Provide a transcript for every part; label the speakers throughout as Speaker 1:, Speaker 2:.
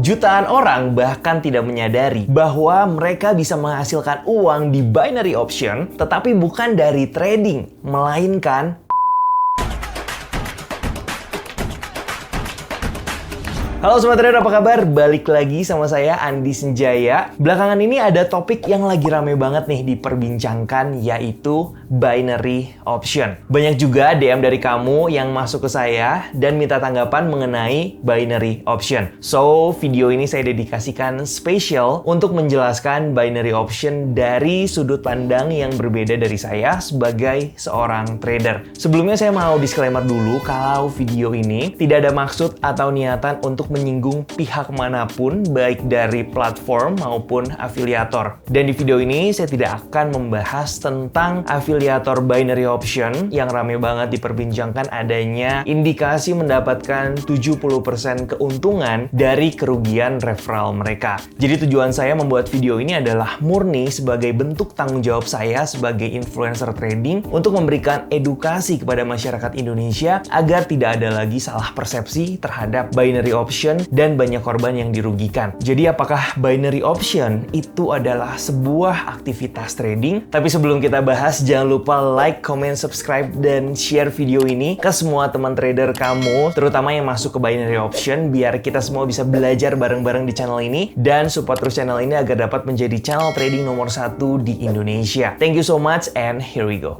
Speaker 1: Jutaan orang bahkan tidak menyadari bahwa mereka bisa menghasilkan uang di binary option, tetapi bukan dari trading, melainkan Halo Sobat Trader, apa kabar? Balik lagi sama saya, Andi Senjaya. Belakangan ini ada topik yang lagi rame banget nih diperbincangkan, yaitu binary option. Banyak juga DM dari kamu yang masuk ke saya dan minta tanggapan mengenai binary option. So, video ini saya dedikasikan spesial untuk menjelaskan binary option dari sudut pandang yang berbeda dari saya sebagai seorang trader. Sebelumnya saya mau disclaimer dulu kalau video ini tidak ada maksud atau niatan untuk menyinggung pihak manapun, baik dari platform maupun afiliator. Dan di video ini saya tidak akan membahas tentang afiliator binary option yang rame banget diperbincangkan adanya indikasi mendapatkan 70% keuntungan dari kerugian referral mereka. Jadi tujuan saya membuat video ini adalah murni sebagai bentuk tanggung jawab saya sebagai influencer trading untuk memberikan edukasi kepada masyarakat Indonesia agar tidak ada lagi salah persepsi terhadap binary option dan banyak korban yang dirugikan. Jadi apakah binary option itu adalah sebuah aktivitas trading? Tapi sebelum kita bahas, jangan lupa like, comment, subscribe, dan share video ini ke semua teman trader kamu, terutama yang masuk ke binary option, biar kita semua bisa belajar bareng-bareng di channel ini dan support terus channel ini agar dapat menjadi channel trading nomor 1 di Indonesia. Thank you so much and here we go.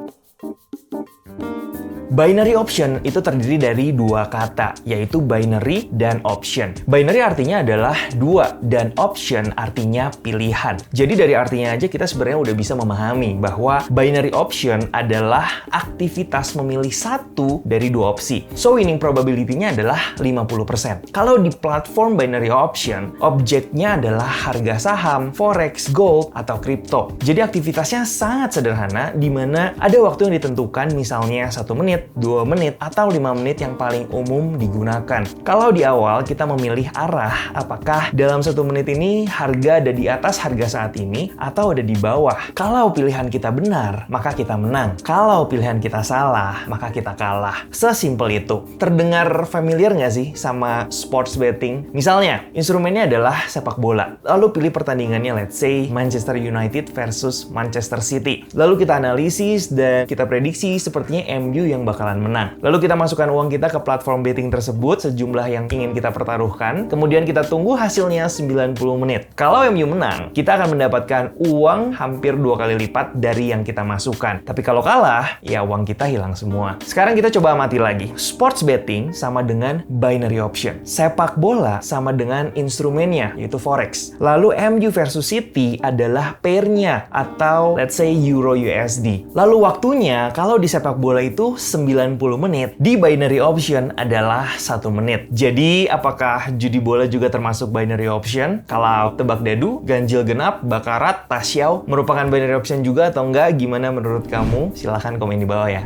Speaker 1: Binary option itu terdiri dari dua kata, yaitu binary dan option. Binary artinya adalah dua, dan option artinya pilihan. Jadi dari artinya aja kita sebenarnya udah bisa memahami bahwa binary option adalah aktivitas memilih satu dari dua opsi. So winning probability-nya adalah 50%. Kalau di platform binary option, objeknya adalah harga saham, forex, gold, atau kripto. Jadi aktivitasnya sangat sederhana, di mana ada waktu yang ditentukan, misalnya 1 menit, 2 menit, atau 5 menit yang paling umum digunakan. Kalau di awal kita memilih arah, apakah dalam 1 menit ini harga ada di atas harga saat ini atau ada di bawah. Kalau pilihan kita benar, maka kita menang. Kalau pilihan kita salah, maka kita kalah. Sesimpel itu. Terdengar familiar nggak sih sama sports betting? Misalnya, instrumennya adalah sepak bola. Lalu pilih pertandingannya, let's say Manchester United versus Manchester City. Lalu kita analisis dan kita prediksi sepertinya MU yang bakalan menang. Lalu kita masukkan uang kita ke platform betting tersebut, sejumlah yang ingin kita pertaruhkan. Kemudian kita tunggu hasilnya 90 menit. Kalau MU menang, kita akan mendapatkan uang hampir 2 kali lipat dari yang kita masukkan. Tapi kalau kalah, ya uang kita hilang semua. Sekarang kita coba amati lagi. Sports betting sama dengan binary option. Sepak bola sama dengan instrumennya, yaitu forex. Lalu MU versus City adalah pairnya, atau let's say Euro USD. Lalu waktunya, kalau di sepak bola itu 90 menit, di binary option adalah 1 menit. Jadi, apakah judi bola juga termasuk binary option? Kalau tebak dadu, ganjil genap, bakarat, tasyau, merupakan binary option juga atau enggak? Gimana menurut kamu? Silahkan komen di bawah ya.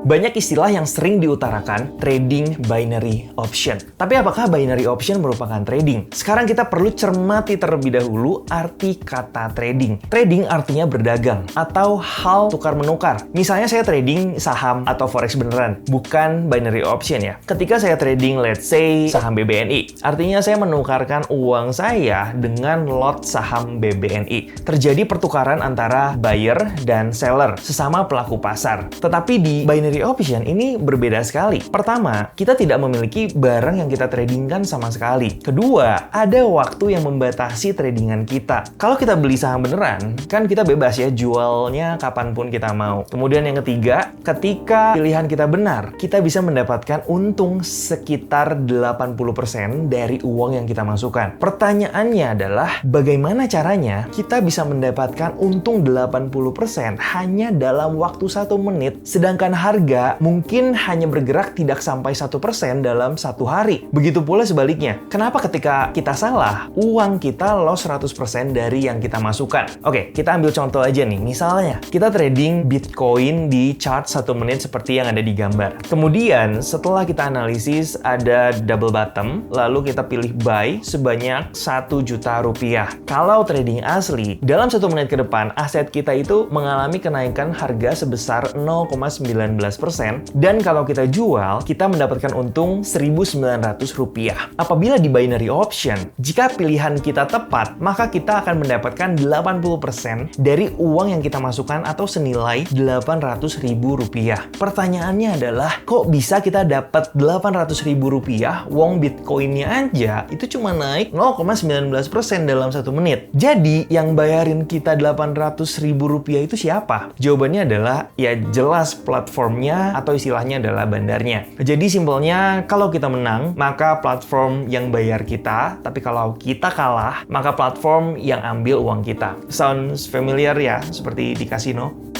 Speaker 1: Banyak istilah yang sering diutarakan trading binary option. Tapi apakah binary option merupakan trading? Sekarang kita perlu cermati terlebih dahulu arti kata trading. Trading artinya berdagang atau hal tukar-menukar. Misalnya saya trading saham atau forex beneran, bukan binary option ya. Ketika saya trading, let's say saham BBNI, artinya saya menukarkan uang saya dengan lot saham BBNI. Terjadi pertukaran antara buyer dan seller, sesama pelaku pasar. Tetapi di binary option ini berbeda sekali. Pertama, kita tidak memiliki barang yang kita tradingkan sama sekali. Kedua, ada waktu yang membatasi tradingan kita. Kalau kita beli saham beneran, kan kita bebas ya jualnya kapanpun kita mau. Kemudian yang ketiga, ketika pilihan kita benar, kita bisa mendapatkan untung sekitar 80% dari uang yang kita masukkan. Pertanyaannya adalah, bagaimana caranya kita bisa mendapatkan untung 80% hanya dalam waktu 1 menit, sedangkan harga mungkin hanya bergerak tidak sampai 1% dalam 1 hari. Begitu pula sebaliknya. Kenapa ketika kita salah, uang kita loss 100% dari yang kita masukkan? Oke, kita ambil contoh aja nih. Misalnya, kita trading Bitcoin di chart 1 menit seperti yang ada di gambar. Kemudian, setelah kita analisis ada double bottom, lalu kita pilih buy sebanyak 1 juta rupiah. Kalau trading asli, dalam 1 menit ke depan, aset kita itu mengalami kenaikan harga sebesar 0,19 15%, dan kalau kita jual, kita mendapatkan untung Rp1.900. Apabila di binary option, jika pilihan kita tepat, maka kita akan mendapatkan 80% dari uang yang kita masukkan atau senilai Rp800.000. Pertanyaannya adalah, kok bisa kita dapat Rp800.000 uang Bitcoinnya aja itu cuma naik 0,19% dalam 1 menit. Jadi, yang bayarin kita Rp800.000 itu siapa? Jawabannya adalah, ya jelas platformnya atau istilahnya adalah bandarnya. Jadi simpelnya, kalau kita menang, maka platform yang bayar kita, tapi kalau kita kalah, maka platform yang ambil uang kita. Sounds familiar ya, seperti di kasino?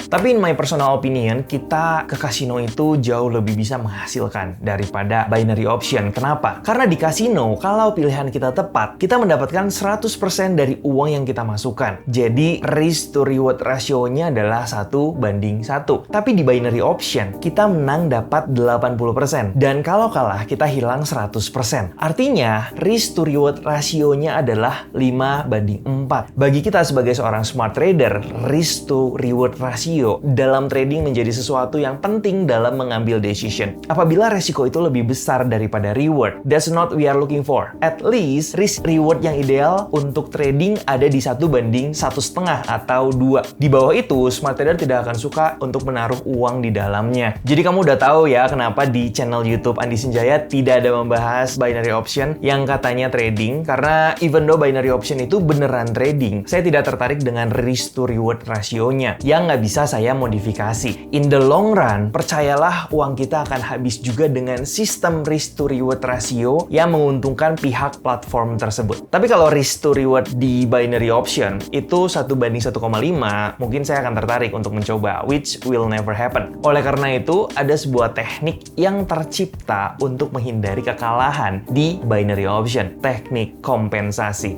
Speaker 1: Tapi in my personal opinion, kita ke kasino itu jauh lebih bisa menghasilkan daripada binary option. Kenapa? Karena di kasino, kalau pilihan kita tepat, kita mendapatkan 100% dari uang yang kita masukkan. Jadi, risk to reward ratio-nya adalah 1:1. Tapi di binary option, kita menang dapat 80%. Dan kalau kalah, kita hilang 100%. Artinya, risk to reward ratio-nya adalah 5:4. Bagi kita sebagai seorang smart trader, risk to reward ratio dalam trading menjadi sesuatu yang penting dalam mengambil decision. Apabila resiko itu lebih besar daripada reward, that's not we are looking for. At least, risk reward yang ideal untuk trading ada di 1:1,5 atau 2. Di bawah itu, smart trader tidak akan suka untuk menaruh uang di dalamnya. Jadi kamu udah tahu ya kenapa di channel YouTube Andi Sinjaya tidak ada membahas binary option yang katanya trading, karena even though binary option itu beneran trading, saya tidak tertarik dengan risk to reward ratio-nya yang nggak bisa saya modifikasi. In the long run, percayalah uang kita akan habis juga dengan sistem risk to reward ratio yang menguntungkan pihak platform tersebut. Tapi kalau risk to reward di binary option itu 1:1,5, mungkin saya akan tertarik untuk mencoba, which will never happen. Oleh karena itu, ada sebuah teknik yang tercipta untuk menghindari kekalahan di binary option, teknik kompensasi.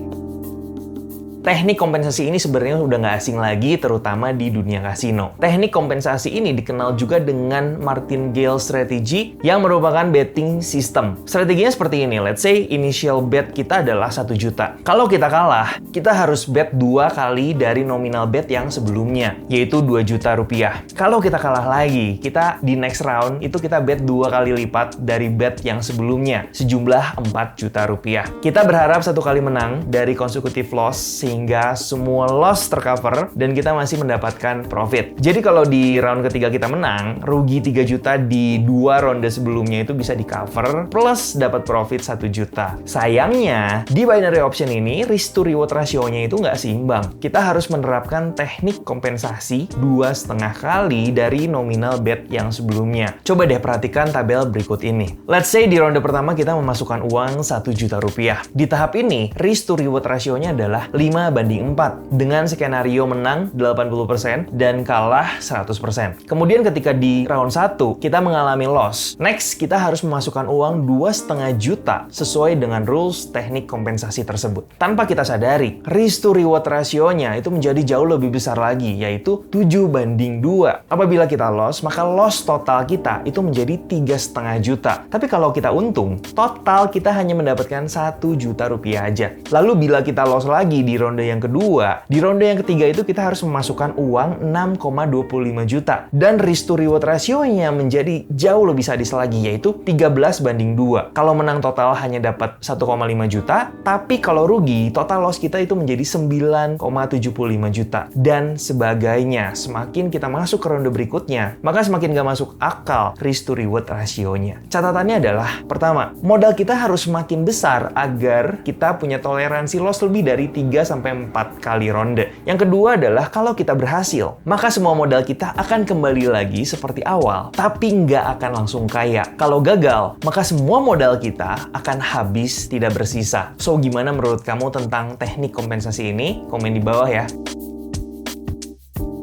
Speaker 1: Teknik kompensasi ini sebenarnya udah nggak asing lagi, terutama di dunia kasino. Teknik kompensasi ini dikenal juga dengan martingale strategy yang merupakan betting system. Strateginya seperti ini, let's say initial bet kita adalah 1 juta. Kalau kita kalah, kita harus bet 2 kali dari nominal bet yang sebelumnya, yaitu Rp2 juta. Kalau kita kalah lagi, kita di next round itu kita bet 2 kali lipat dari bet yang sebelumnya, sejumlah Rp4 juta. Kita berharap 1 kali menang dari consecutive loss, sehingga semua loss tercover dan kita masih mendapatkan profit. Jadi kalau di round ketiga kita menang, rugi 3 juta di 2 ronde sebelumnya itu bisa di cover plus dapat profit 1 juta. Sayangnya, di binary option ini risk to reward ratio-nya itu nggak seimbang. Kita harus menerapkan teknik kompensasi 2,5 kali dari nominal bet yang sebelumnya. Coba deh perhatikan tabel berikut ini. Let's say di ronde pertama kita memasukkan uang Rp1 juta. Di tahap ini, risk to reward ratio-nya adalah 5:4 dengan skenario menang 80% dan kalah 100%. Kemudian ketika di round 1 kita mengalami loss, next kita harus memasukkan uang Rp2,5 juta sesuai dengan rules teknik kompensasi tersebut. Tanpa kita sadari, risk to reward ratio-nya itu menjadi jauh lebih besar lagi, yaitu 7:2. Apabila kita loss, maka loss total kita itu menjadi Rp3,5 juta. Tapi kalau kita untung, total kita hanya mendapatkan Rp1 juta aja. Lalu bila kita loss lagi di ronde yang kedua, di ronde yang ketiga itu kita harus memasukkan uang 6,25 juta. Dan risk to reward ratio-nya menjadi jauh lebih sadis lagi, yaitu 13:2. Kalau menang total hanya dapat 1,5 juta, tapi kalau rugi, total loss kita itu menjadi 9,75 juta. Dan sebagainya. Semakin kita masuk ke ronde berikutnya, maka semakin gak masuk akal risk to reward ratio-nya. Catatannya adalah, pertama, modal kita harus semakin besar agar kita punya toleransi loss lebih dari 3-4 kali ronde. Yang kedua adalah kalau kita berhasil, maka semua modal kita akan kembali lagi seperti awal, tapi nggak akan langsung kaya. Kalau gagal, maka semua modal kita akan habis tidak bersisa. So, gimana menurut kamu tentang teknik kompensasi ini? Komen di bawah ya.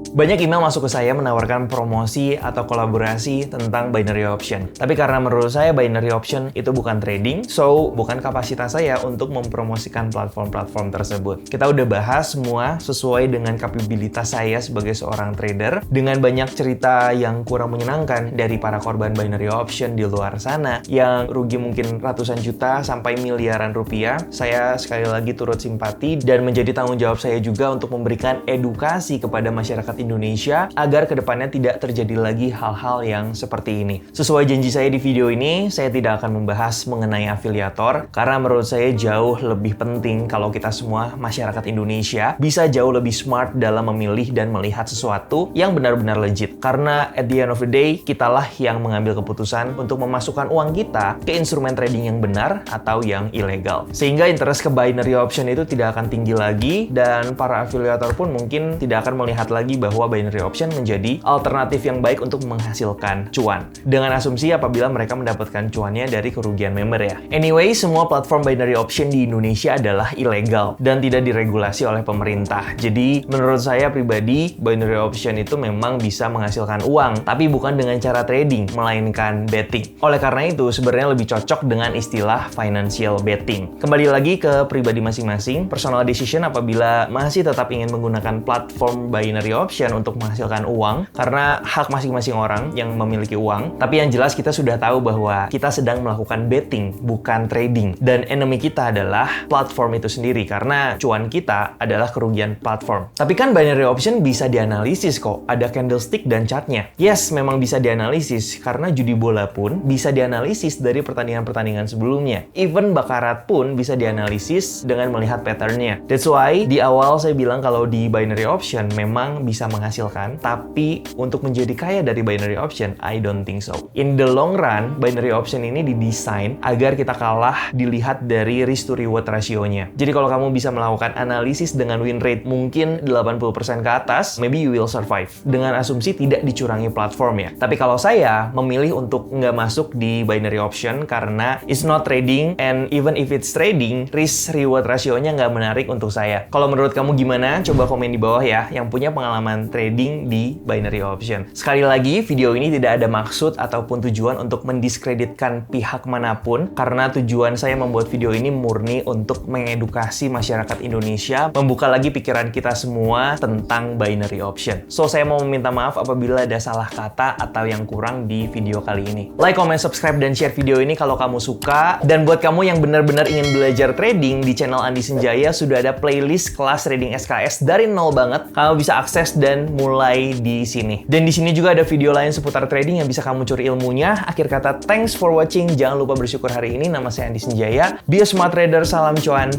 Speaker 1: Banyak email masuk ke saya menawarkan promosi atau kolaborasi tentang binary option. Tapi karena menurut saya binary option itu bukan trading, so bukan kapasitas saya untuk mempromosikan platform-platform tersebut. Kita udah bahas semua sesuai dengan kapabilitas saya sebagai seorang trader, dengan banyak cerita yang kurang menyenangkan dari para korban binary option di luar sana yang rugi mungkin ratusan juta sampai miliaran rupiah. Saya sekali lagi turut simpati dan menjadi tanggung jawab saya juga untuk memberikan edukasi kepada masyarakat Indonesia agar kedepannya tidak terjadi lagi hal-hal yang seperti ini. Sesuai janji saya di video ini, saya tidak akan membahas mengenai afiliator karena menurut saya jauh lebih penting kalau kita semua masyarakat Indonesia bisa jauh lebih smart dalam memilih dan melihat sesuatu yang benar-benar legit. Karena at the end of the day, kitalah yang mengambil keputusan untuk memasukkan uang kita ke instrumen trading yang benar atau yang ilegal. Sehingga interest ke binary option itu tidak akan tinggi lagi dan para afiliator pun mungkin tidak akan melihat lagi bahwa binary option menjadi alternatif yang baik untuk menghasilkan cuan. Dengan asumsi apabila mereka mendapatkan cuannya dari kerugian member ya. Anyway, semua platform binary option di Indonesia adalah ilegal dan tidak diregulasi oleh pemerintah. Jadi, menurut saya pribadi, binary option itu memang bisa menghasilkan uang, tapi bukan dengan cara trading, melainkan betting. Oleh karena itu, sebenarnya lebih cocok dengan istilah financial betting. Kembali lagi ke pribadi masing-masing, personal decision apabila masih tetap ingin menggunakan platform binary option untuk menghasilkan uang karena hak masing-masing orang yang memiliki uang. Tapi yang jelas kita sudah tahu bahwa kita sedang melakukan betting, bukan trading. Dan enemy kita adalah platform itu sendiri karena cuan kita adalah kerugian platform. Tapi kan binary option bisa dianalisis kok, ada candlestick dan chartnya. Yes, memang bisa dianalisis karena judi bola pun bisa dianalisis dari pertandingan-pertandingan sebelumnya. Even bakarat pun bisa dianalisis dengan melihat patternnya. That's why di awal saya bilang kalau di binary option memang bisa menghasilkan, tapi untuk menjadi kaya dari binary option, I don't think so. In the long run, binary option ini didesain agar kita kalah dilihat dari risk to reward ratio-nya. Jadi kalau kamu bisa melakukan analisis dengan win rate mungkin 80% ke atas, maybe you will survive. Dengan asumsi tidak dicurangi platform ya. Tapi kalau saya memilih untuk nggak masuk di binary option karena it's not trading, and even if it's trading, risk reward ratio-nya nggak menarik untuk saya. Kalau menurut kamu gimana? Coba komen di bawah ya, yang punya pengalaman trading di binary option. Sekali lagi, video ini tidak ada maksud ataupun tujuan untuk mendiskreditkan pihak manapun, karena tujuan saya membuat video ini murni untuk mengedukasi masyarakat Indonesia, membuka lagi pikiran kita semua tentang binary option. So, saya mau meminta maaf apabila ada salah kata atau yang kurang di video kali ini. Like, comment, subscribe, dan share video ini kalau kamu suka. Dan buat kamu yang benar-benar ingin belajar trading, di channel Andi Senjaya sudah ada playlist kelas trading SKS dari nol banget. Kamu bisa akses dan mulai di sini. Dan di sini juga ada video lain seputar trading yang bisa kamu curi ilmunya. Akhir kata, thanks for watching. Jangan lupa bersyukur hari ini. Nama saya Andi Senjaya. Be a smart trader. Salam cuan.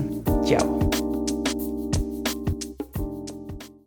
Speaker 1: Ciao.